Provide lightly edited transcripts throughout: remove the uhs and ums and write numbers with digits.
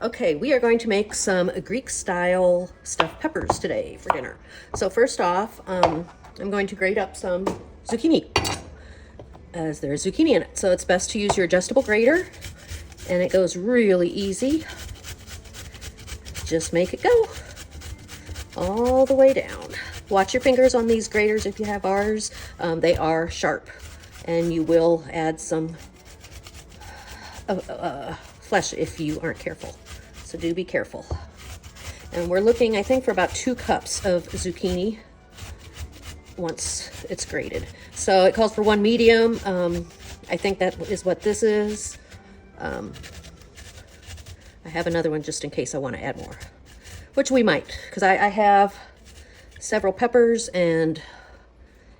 Okay, we are going to make some Greek-style stuffed peppers today for dinner. So first off, I'm going to grate up some zucchini, as there's zucchini in it. So it's best to use your adjustable grater, and it goes really easy. Just make it go all the way down. Watch your fingers on these graters if you have ours. They are sharp, and you will add some flesh if you aren't careful. So do be careful. And we're looking, I think, for about 2 cups of zucchini once it's grated. So it calls for 1 medium. I think that is what this is. I have another one just in case I want to add more, which we might, because I have several peppers, and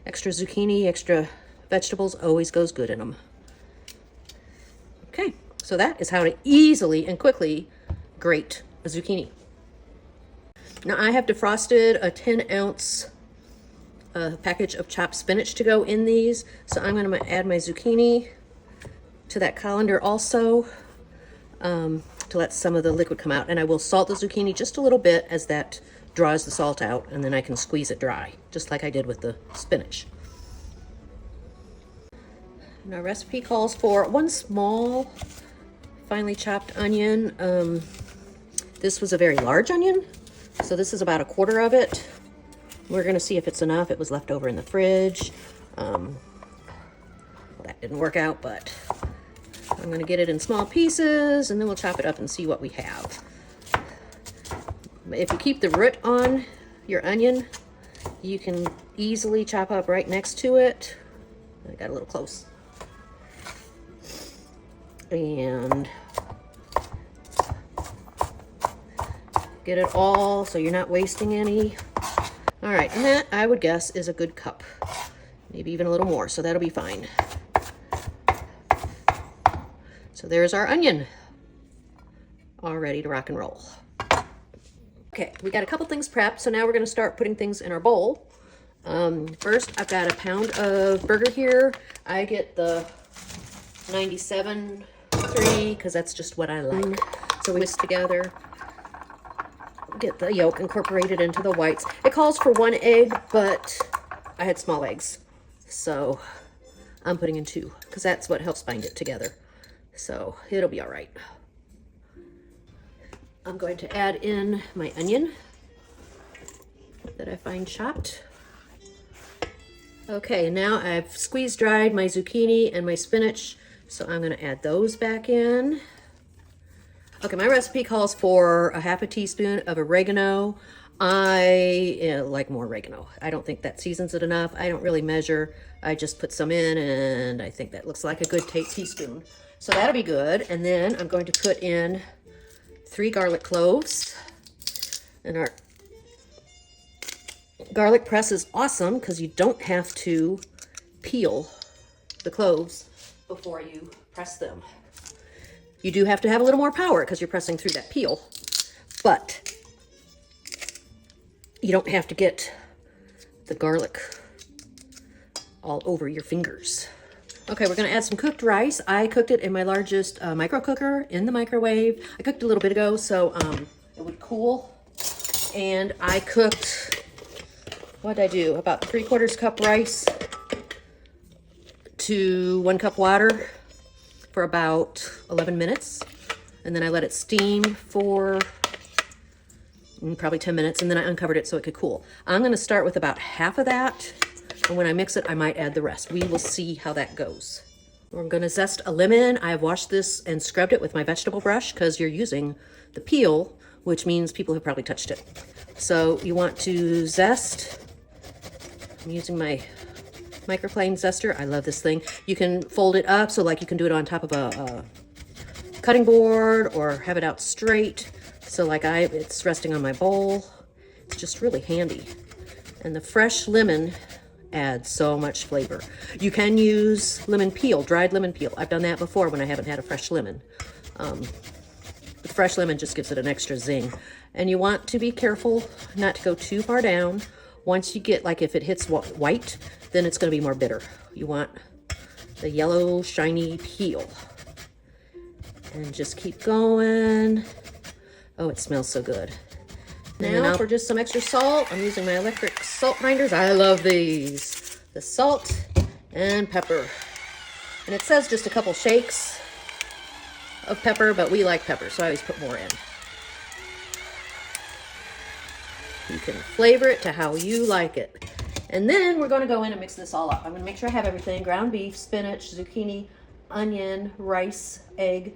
extra zucchini, extra vegetables always goes good in them. Okay, so that is how to easily and quickly grate a zucchini. Now I have defrosted a 10-ounce package of chopped spinach to go in these. So I'm going to add my zucchini to that colander also, to let some of the liquid come out. And I will salt the zucchini just a little bit as that draws the salt out, and then I can squeeze it dry, just like I did with the spinach. And our recipe calls for 1 small finely chopped onion. This was a very large onion, so this is about 1/4 of it. We're going to see if it's enough. It was left over in the fridge. Well, that didn't work out, but I'm going to get it in small pieces, and then we'll chop it up and see what we have. If you keep the root on your onion, you can easily chop up right next to it. I got a little close. And get it all so you're not wasting any. All right, and that, I would guess, is a good cup. Maybe even a little more, so that'll be fine. So there's our onion, all ready to rock and roll. Okay, we got a couple things prepped, so now we're going to start putting things in our bowl. First, I've got a pound of bulghur here. I get the 97.3 because that's just what I like. So we mix together, get the yolk incorporated into the whites. It calls for 1 egg, but I had small eggs, so I'm putting in 2 because that's what helps bind it together. So it'll be all right. I'm going to add in my onion that I fine chopped. Okay, now I've squeeze dried my zucchini and my spinach, so I'm going to add those back in. Okay, my recipe calls for 1/2 teaspoon of oregano. I like more oregano. I don't think that seasons it enough. I don't really measure. I just put some in, and I think that looks like a good teaspoon. So that'll be good. And then I'm going to put in 3 garlic cloves. And our garlic press is awesome because you don't have to peel the cloves before you press them. You do have to have a little more power because you're pressing through that peel, but you don't have to get the garlic all over your fingers. Okay, we're going to add some cooked rice. I cooked it in my largest micro cooker in the microwave. I cooked a little bit ago, so it would cool. And I cooked, what did I do? About 3/4 cup rice to 1 cup water for about 11 minutes. And then I let it steam for probably 10 minutes, and then I uncovered it so it could cool. I'm going to start with about half of that, and when I mix it, I might add the rest. We will see how that goes. We're going to zest a lemon. I have washed this and scrubbed it with my vegetable brush because you're using the peel, which means people have probably touched it. So you want to zest. I'm using my microplane zester. I love this thing. You can fold it up, so like you can do it on top of a cutting board or have it out straight. So like it's resting on my bowl. It's just really handy. And the fresh lemon adds so much flavor. You can use lemon peel, dried lemon peel. I've done that before when I haven't had a fresh lemon. The fresh lemon just gives it an extra zing. And you want to be careful not to go too far down. Once you get, like if it hits white, then it's going to be more bitter. You want the yellow shiny peel. And just keep going. Oh, it smells so good. Now for just some extra salt, I'm using my electric salt grinders. I love these. The salt and pepper. And it says just a couple shakes of pepper, but we like pepper, so I always put more in. You can flavor it to how you like it. And then we're going to go in and mix this all up. I'm going to make sure I have everything. Ground beef, spinach, zucchini, onion, rice, egg,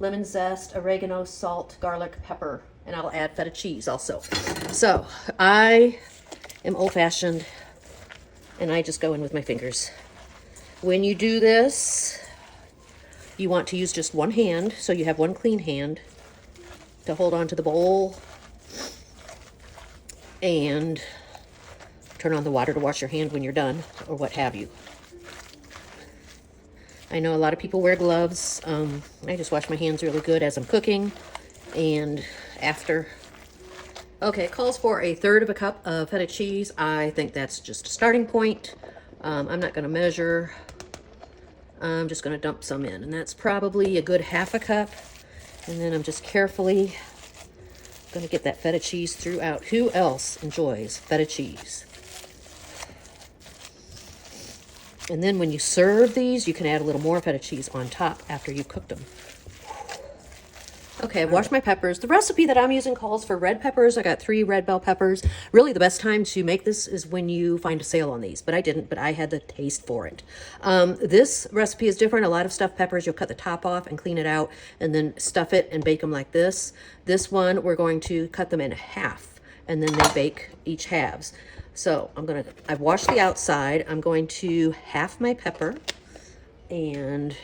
lemon zest, oregano, salt, garlic, pepper, and I'll add feta cheese also. So I am old-fashioned, and I just go in with my fingers. When you do this, you want to use just one hand, so you have one clean hand to hold on to the bowl and turn on the water to wash your hand when you're done, or what have you. I know a lot of people wear gloves. I just wash my hands really good as I'm cooking and after. Okay, it calls for 1/3 cup of feta cheese. I think that's just a starting point. I'm not going to measure. I'm just going to dump some in, and that's probably a good 1/2 cup. And then I'm just carefully going to get that feta cheese throughout. Who else enjoys feta cheese? And then when you serve these, you can add a little more feta cheese on top after you've cooked them. Okay, I've washed my peppers. The recipe that I'm using calls for red peppers. I got 3 red bell peppers. Really, the best time to make this is when you find a sale on these, but I didn't, but I had the taste for it. This recipe is different. A lot of stuffed peppers, you'll cut the top off and clean it out and then stuff it and bake them like this. This one, we're going to cut them in half, and then they bake each halves. So I've washed the outside. I'm going to half my pepper and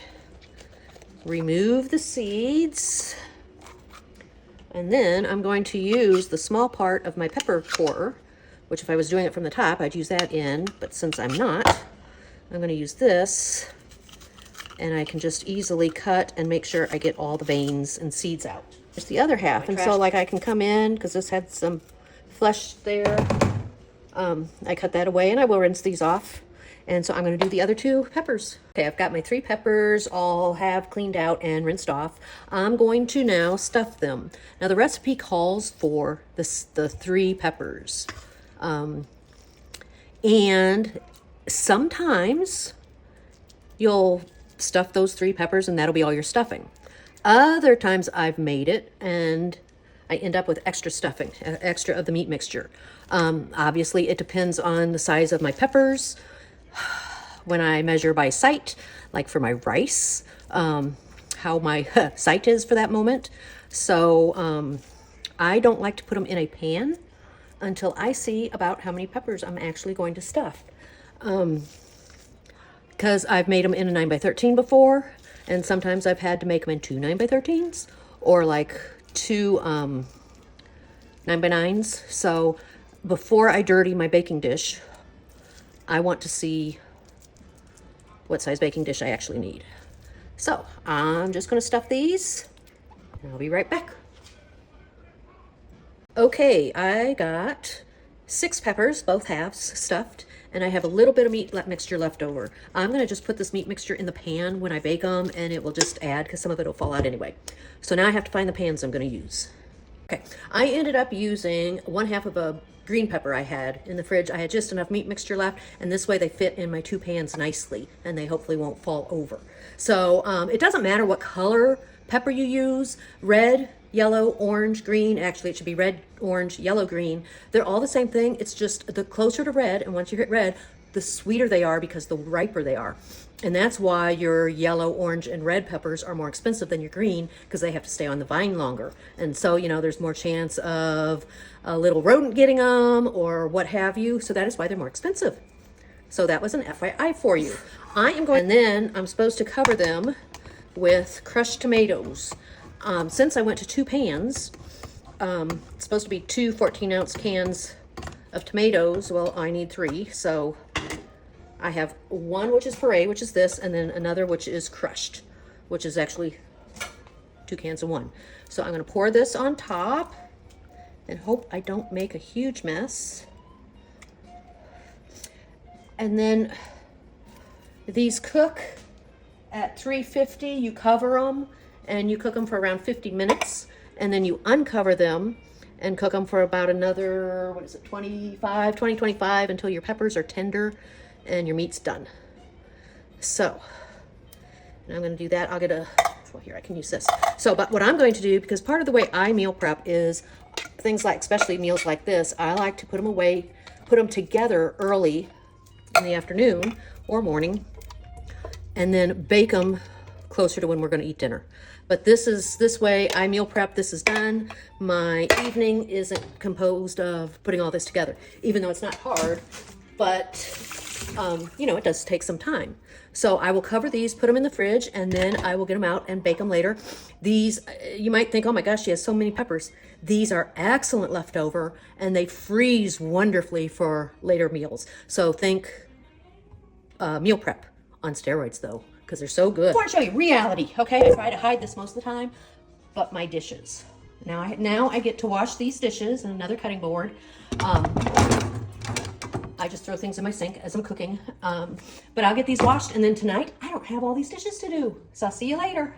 remove the seeds. And then I'm going to use the small part of my pepper corer, which if I was doing it from the top, I'd use that in, but since I'm not, I'm going to use this, and I can just easily cut and make sure I get all the veins and seeds out. There's the other half, and so like I can come in, because this had some flesh there, I cut that away, and I will rinse these off. And so I'm going to do the other 2 peppers. Okay, I've got my 3 peppers all have cleaned out and rinsed off. I'm going to now stuff them. Now the recipe calls for the 3 peppers. And sometimes you'll stuff those 3 peppers and that'll be all your stuffing. Other times I've made it and I end up with extra stuffing, extra of the meat mixture. Obviously it depends on the size of my peppers. When I measure by sight, like for my rice, how my sight is for that moment. So I don't like to put them in a pan until I see about how many peppers I'm actually going to stuff. Because I've made them in a 9x13 before, and sometimes I've had to make them in 2 9x13s or like 2 9x9s. So before I dirty my baking dish, I want to see what size baking dish I actually need. So I'm just going to stuff these, and I'll be right back. Okay, I got 6 peppers, both halves, stuffed, and I have a little bit of meat mixture left over. I'm going to just put this meat mixture in the pan when I bake them, and it will just add, because some of it will fall out anyway. So now I have to find the pans I'm going to use. Okay, I ended up using 1/2 of a green pepper I had in the fridge. I had just enough meat mixture left, and this way they fit in my 2 pans nicely, and they hopefully won't fall over. So it doesn't matter what color pepper you use, red, yellow, orange, green. Actually, it should be red, orange, yellow, green. They're all the same thing. It's just the closer to red, and once you hit red, the sweeter they are because the riper they are. And that's why your yellow, orange, and red peppers are more expensive than your green, because they have to stay on the vine longer. And so, you know, there's more chance of a little rodent getting them or what have you. So that is why they're more expensive. So that was an FYI for you. And then I'm supposed to cover them with crushed tomatoes. Since I went to 2 pans, it's supposed to be 2 14-ounce cans of tomatoes. Well, I need 3, so I have 1 which is puree, which is this, and then another which is crushed, which is actually 2 cans of 1. So I'm going to pour this on top and hope I don't make a huge mess. And then these cook at 350. You cover them and you cook them for around 50 minutes. and then you uncover them and cook them for about another, what is it, 25 until your peppers are tender and your meat's done. So, and I'm going to do that. I'll get a, well, here, I can use this. So, but what I'm going to do, because part of the way I meal prep is things like, especially meals like this, I like to put them away, put them together early in the afternoon or morning, and then bake them closer to when we're going to eat dinner. But this way I meal prep, this is done. My evening isn't composed of putting all this together, even though it's not hard, but you know, it does take some time. So I will cover these, put them in the fridge, and then I will get them out and bake them later. These, you might think, oh my gosh, she has so many peppers. These are excellent leftover, and they freeze wonderfully for later meals. So think meal prep on steroids though, because they're so good. I want to show you reality, okay? I try to hide this most of the time, but my dishes. Now I get to wash these dishes in another cutting board. I just throw things in my sink as I'm cooking, but I'll get these washed, and then tonight I don't have all these dishes to do, so I'll see you later.